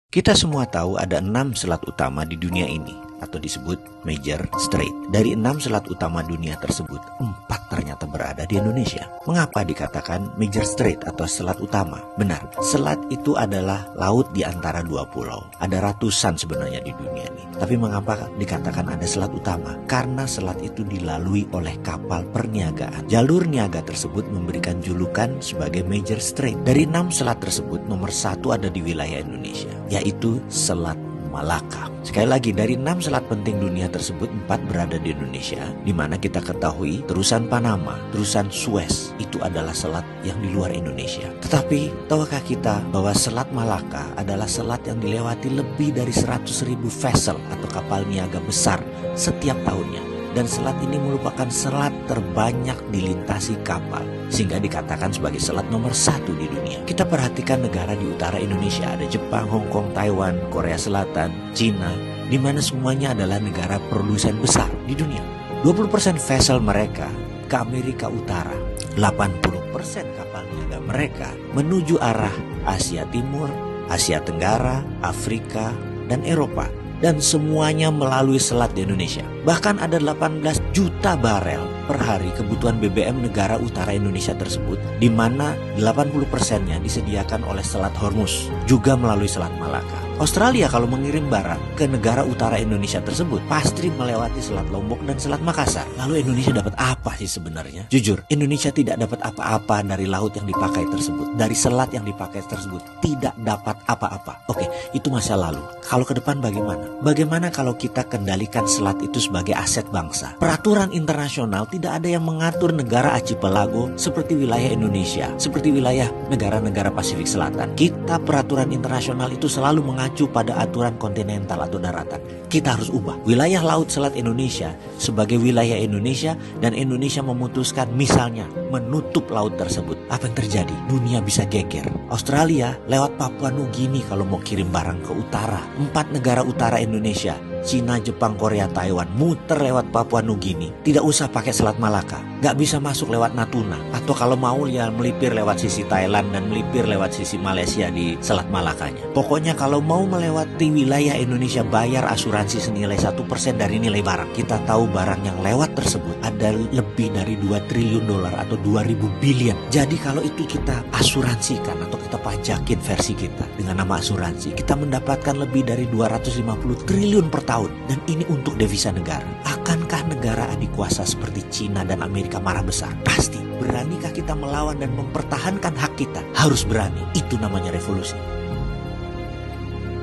Kita semua tahu ada 6 selat utama di dunia ini, atau disebut Major Strait. Dari 6 selat utama dunia tersebut, 4 ternyata berada di Indonesia. Mengapa dikatakan Major Strait atau selat utama? Benar, selat itu adalah laut di antara 2 pulau. Ada ratusan sebenarnya di dunia ini. Tapi mengapa dikatakan ada selat utama? Karena selat itu dilalui oleh kapal perniagaan. Jalur niaga tersebut memberikan julukan sebagai Major Strait. Dari 6 selat tersebut, nomor 1 ada di wilayah Indonesia, yaitu Selat Malaka. Sekali lagi, dari 6 selat penting dunia tersebut, 4 berada di Indonesia, di mana kita ketahui terusan Panama, terusan Suez itu adalah selat yang di luar Indonesia. Tetapi tahukah kita bahwa Selat Malaka adalah selat yang dilewati lebih dari 100.000 vessel atau kapal niaga besar setiap tahunnya. Dan selat ini merupakan selat terbanyak dilintasi kapal, sehingga dikatakan sebagai selat nomor 1 di dunia. Kita perhatikan negara di utara Indonesia, ada Jepang, Hong Kong, Taiwan, Korea Selatan, Cina, di mana semuanya adalah negara produsen besar di dunia. 20% vessel mereka ke Amerika Utara, 80% kapal niaga mereka menuju arah Asia Timur, Asia Tenggara, Afrika, dan Eropa. Dan semuanya melalui selat di Indonesia. Bahkan ada 18 juta barel per hari kebutuhan BBM negara utara Indonesia tersebut, di mana 80%-nya disediakan oleh Selat Hormuz, juga melalui Selat Malaka. Australia kalau mengirim barang ke negara utara Indonesia tersebut, pasti melewati Selat Lombok dan Selat Makassar. Lalu Indonesia dapat apa sih sebenarnya? Jujur, Indonesia tidak dapat apa-apa dari laut yang dipakai tersebut. Dari selat yang dipakai tersebut, tidak dapat apa-apa. Oke, itu masa lalu. Kalau ke depan bagaimana? Bagaimana kalau kita kendalikan selat itu sebagai aset bangsa? Peraturan internasional tidak ada yang mengatur negara archipelago seperti wilayah Indonesia, seperti wilayah negara-negara Pasifik Selatan. Kita peraturan internasional itu selalu mengacu pada aturan kontinental atau daratan. Kita harus ubah wilayah laut selat Indonesia sebagai wilayah Indonesia, dan Indonesia memutuskan misalnya menutup laut tersebut. Apa yang terjadi? Dunia bisa geger. Australia lewat Papua Nugini kalau mau kirim barang ke utara. 4 negara utara Indonesia, Cina, Jepang, Korea, Taiwan, muter lewat Papua Nugini. Tidak usah pakai Selat Malaka. Gak bisa masuk lewat Natuna. Atau kalau mau ya melipir lewat sisi Thailand dan melipir lewat sisi Malaysia di Selat Malakanya. Pokoknya kalau mau melewati wilayah Indonesia, bayar asuransi senilai 1% dari nilai barang. Kita tahu barang yang lewat tersebut ada lebih dari 2 triliun dolar atau 2.000 billion. Jadi kalau itu kita asuransikan atau kita pajakin versi kita dengan nama asuransi, kita mendapatkan lebih dari 250 triliun per tahun. Dan ini untuk devisa negara. Akankah negara adik kuasa seperti Cina dan Amerika marah besar? Pasti. Beranikah kita melawan dan mempertahankan hak kita? Harus berani. Itu namanya revolusi.